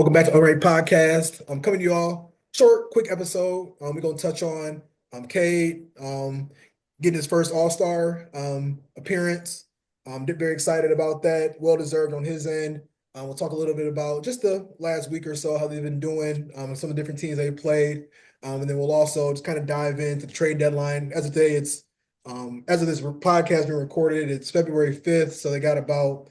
Welcome back to All Right Podcast. I'm coming to you all short, quick episode. We're gonna touch on Cade getting his first All-Star appearance. Very excited about that. Well deserved on his end. We'll talk a little bit about just the last week or so, how they've been doing, and some of the different teams they played, and then we'll also just kind of dive into the trade deadline. As of today, it's as of this podcast being recorded, it's February 5th, so they got about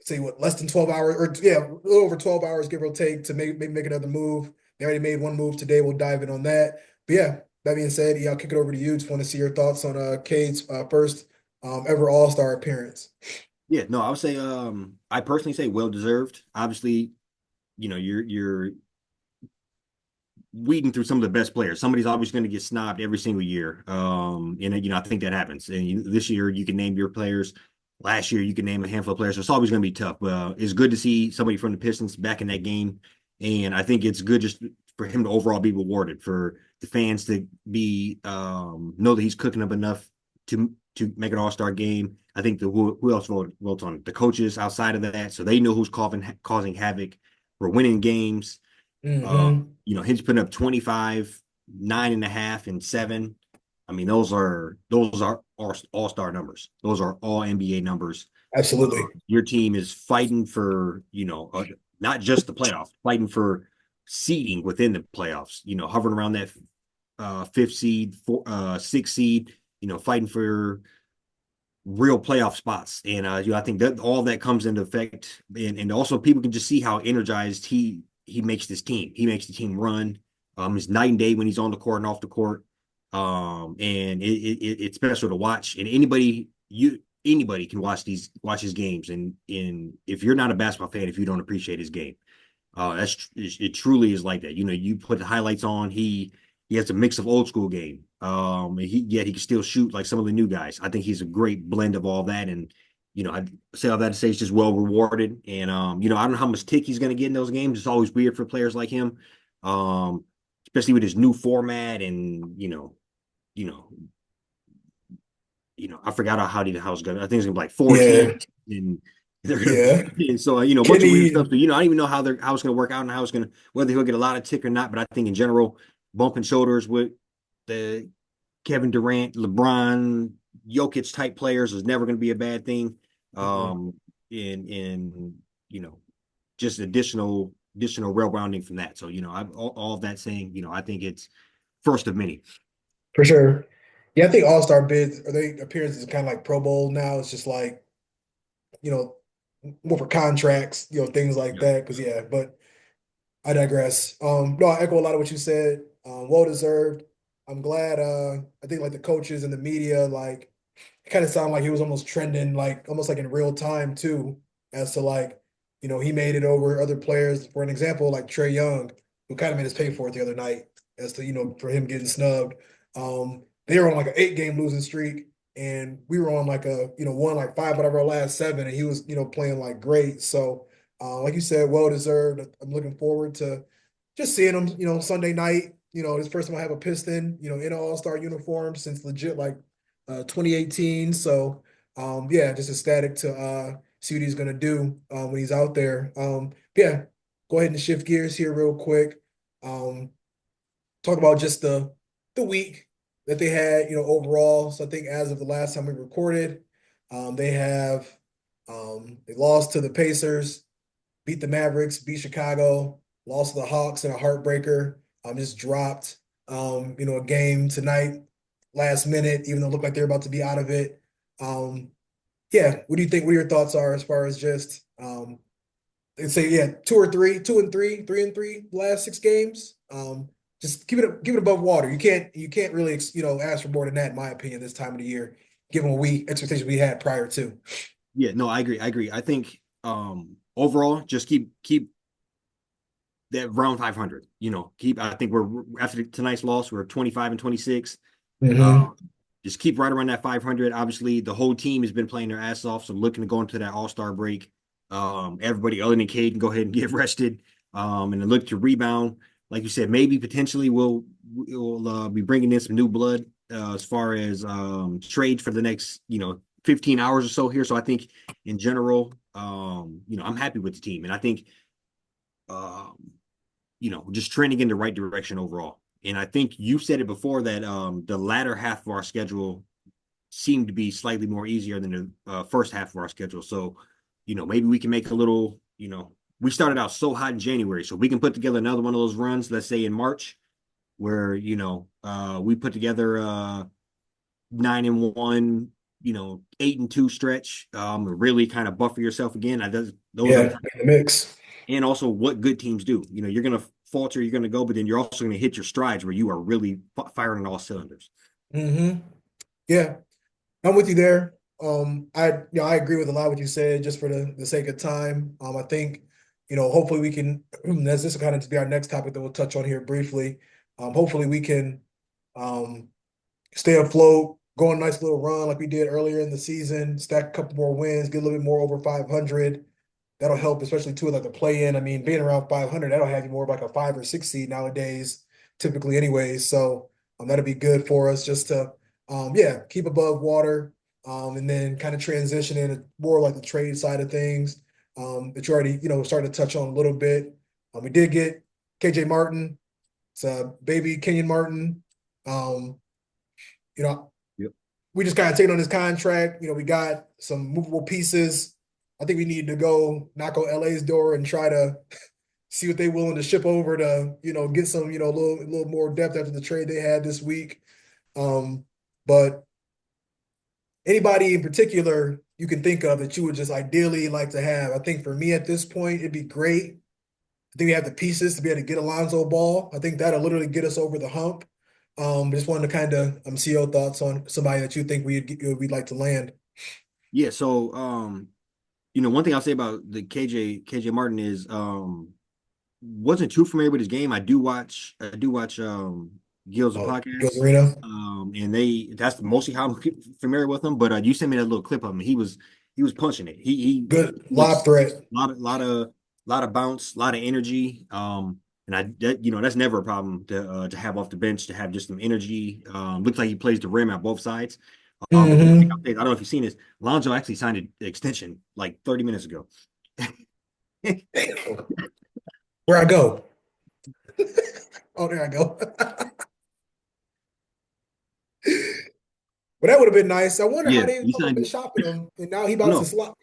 say what less than 12 hours or yeah, a little over 12 hours, give or take, to maybe make another move. They already made one move today. We'll dive in on that. But yeah, that being said, yeah, I'll kick it over to you. Just want to see your thoughts on Cade's first ever All-Star appearance. Yeah, no, I would say I personally say well deserved. Obviously, you're weeding through some of the best players. Somebody's always going to get snobbed every single year. And I think that happens. And this year you can name your players. Last year you can name a handful of players. So it's always going to be tough. It's good to see somebody from the Pistons back in that game. And I think it's good just for him to overall be rewarded, for the fans to be know that he's cooking up enough to make an All-Star game. I think who else voted on it? The coaches outside of that, so they know who's causing havoc. We're winning games. Hmm. He's putting up 25, 9.5, and 7. I mean, those are all-star numbers. Those are all NBA numbers. Absolutely. Your team is fighting for, not just the playoffs, fighting for seeding within the playoffs, hovering around that fifth seed, sixth seed, fighting for real playoff spots. And I think that all that comes into effect, and also people can just see how energized he makes this team. He makes the team run. It's night and day when he's on the court and off the court. And it's special to watch. And anybody can watch his games. And if you're not a basketball fan, if you don't appreciate his game, it truly is like that. You put the highlights on. He has a mix of old school game. Yet he can still shoot like some of the new guys. I think he's a great blend of all that. And I say all that to say it's just well rewarded. And I don't know how much tick he's going to get in those games. It's always weird for players like him, um, especially with his new format. And you know, I forgot how it's going. I think it's going to be like four teams, Yeah. and they're going Yeah. to, and so a bunch of weird Kenny. stuff. So I don't even know how it's going to work out and how it's going to, whether he'll get a lot of tick or not. But I think in general, bumping shoulders with the Kevin Durant, LeBron, Jokic type players is never going to be a bad thing. Mhm. In just additional rail rounding from that. So all of that saying, I think it's first of many. For sure. Yeah, I think All-Star bids or they appearances are kind of like Pro Bowl now. It's just like, you know, more for contracts, things like Yeah. that. Because yeah, but I digress. No, I echo a lot of what you said. Well deserved. I'm glad. I think like the coaches and the media, like, it kind of sounded like he was almost trending, like almost like in real time too, as to like, he made it over other players. For an example, like Trey Young, who kind of made us pay for it the other night, as to for him getting snubbed. They were on like an 8 game losing streak, and we were on like a won like 5 out of our last 7, and he was playing like great. So like you said, well deserved. I'm looking forward to just seeing him, Sunday night. This first time I have a Piston, in an All-Star uniform since legit like 2018. So yeah, just ecstatic to see what he's gonna do when he's out there. Yeah, go ahead and shift gears here real quick. Um, talk about just the week that they had, overall. So I think as of the last time we recorded, they lost to the Pacers, beat the Mavericks, beat Chicago, lost to the Hawks in a heartbreaker. Just dropped a game tonight, last minute, even though it looked like they're about to be out of it. Um, yeah, what do you think? What your thoughts are as far as just let's say yeah, 2 and 3, 2 and 3, 3 and 3, last 6 games. Just keep it above water. You can't really ask for more than that in my opinion this time of the year, given what we expectations we had prior to. Yeah, no, I agree. I agree. I think overall, just keep that round 500. Keep. I think we're after tonight's loss, we're 25 and 26. Uh, Hmm. just keep right around that 500. Obviously, the whole team has been playing their ass off, so looking to go into that All-Star break. Everybody other than Cade can go ahead and get rested. And then look to rebound. Like you said, maybe potentially we'll be bringing in some new blood as far as trade for the next 15 hours or so here. So I think in general, I'm happy with the team, and I think um, just trending in the right direction overall. And I think you said it before that the latter half of our schedule seemed to be slightly more easier than the first half of our schedule. So, maybe we can make a little, we started out so hot in January, so we can put together another one of those runs, let's say in March, where, we put together 9-1, 8-2 stretch, really kind of buffer yourself again. Those are, Yeah, in the mix. and also what good teams do. You're going to falter, you're going to go, but then you're also going to hit your strides where you are really firing on all cylinders. Hmm. Yeah, I'm with you there. I agree with a lot of what you said. Just for the sake of time, I think, hopefully we can. That's this will kind of be our next topic that we'll touch on here briefly. Hopefully we can um, stay afloat, go on a nice little run like we did earlier in the season, stack a couple more wins, get a little bit more over 500. That'll help, especially too, like the play in. I mean, being around 500, that'll have you more of like a 5 or 6 seed nowadays, typically, anyways. So that'll be good for us just to, yeah, keep above water, and then kind of transition into more like the trade side of things that you already, started to touch on a little bit. We did get KJ Martin, it's a baby Kenyon Martin. Um, you know, Yep. we just kind of taking on this contract. We got some movable pieces. I think we need to go knock on LA's door and try to see what they're willing to ship over to, get some, a little more depth after the trade they had this week. But anybody in particular you can think of that you would just ideally like to have? I think for me at this point, it'd be great. I think we have the pieces to be able to get Alonzo Ball. I think that'll literally get us over the hump. Just wanted to kind of see your thoughts on somebody that you think we'd like to land. Yeah. So, one thing I'll say about the KJ Martin is wasn't too familiar with his game. I do watch Gil's Oh, Gil's podcast. Arena. And that's mostly how I'm familiar with him. But you sent me that little clip of him. He was punching it. He Good lob looks threat. lot of bounce, a lot of energy. And that's never a problem to have off the bench, to have just some energy. Looks like he plays the rim at both sides. But one thing I don't know if you've seen this, Lonzo actually signed an extension like 30 minutes ago. Where I go? Oh, there I go. But that would have been nice. I wonder how Yeah, they he been signed. shopping him, and now he I about to know. slot.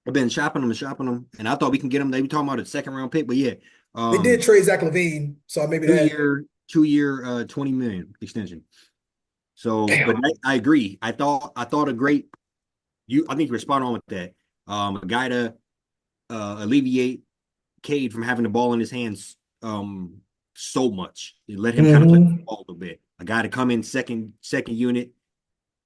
I've been shopping them and shopping them, and I thought we can get them. They were talking about a second round pick, but yeah, They did um, trade Zach LaVine, so maybe two that. year, 2 year, 20 million extension. So, but Damn. I agree. I thought a great. I think you're spot on with that. A guy to alleviate Cade from having the ball in his hands so much. It let him kind of play the Hmm. ball a little bit. A guy to come in second unit,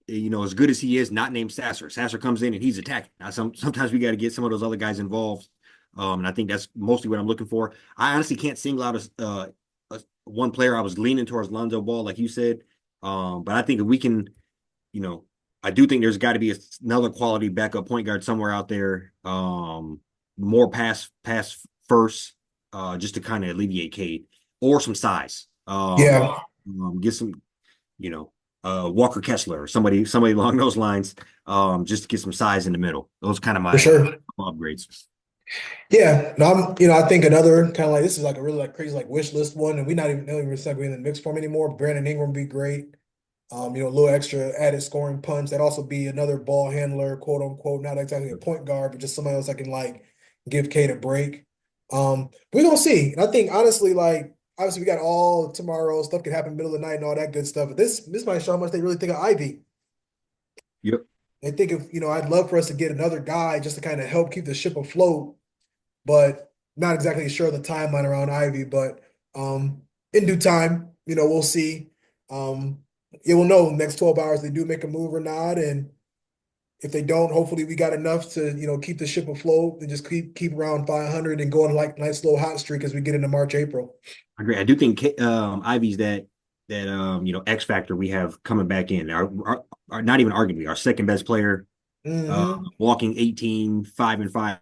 as good as he is, not named Sasser. Sasser comes in and he's attacking. Now, sometimes we got to get some of those other guys involved, and I think that's mostly what I'm looking for. I honestly can't single out one player. I was leaning towards Lonzo Ball, like you said, but I think if we can, you know, I do think there's got to be another quality backup point guard somewhere out there. More pass first, just to kind of alleviate Cade, or some size. Yeah, Get some, you know, Walker Kessler or somebody along those lines, just to get some size in the middle. Those kind of for my sure. upgrades. Yeah, no, I think another kind of like this is like a really like crazy like wish list one, and we're not even recycling in the mix form anymore. Brandon Ingram would be great. A little extra added scoring punch. That'd also be another ball handler, quote unquote, not exactly a point guard, but just somebody else that can like give Kate a break. We're gonna see. And I think honestly, like obviously we got all tomorrow, stuff can happen middle of the night and all that good stuff. But this might show how much they really think of Ivy. Yep. They think of, I'd love for us to get another guy just to kind of help keep the ship afloat, but not exactly sure the timeline around Ivy. But in due time, we'll see. Um, yeah, we'll know next 12 hours they do make a move or not. And if they don't, hopefully we got enough to, keep the ship afloat and just keep around 500 and go on like nice little hot streak as we get into March, April. I agree. I do think Ivy's that X factor we have coming back in. Our not even arguably our second best player, Hmm. walking 18, 5 and 5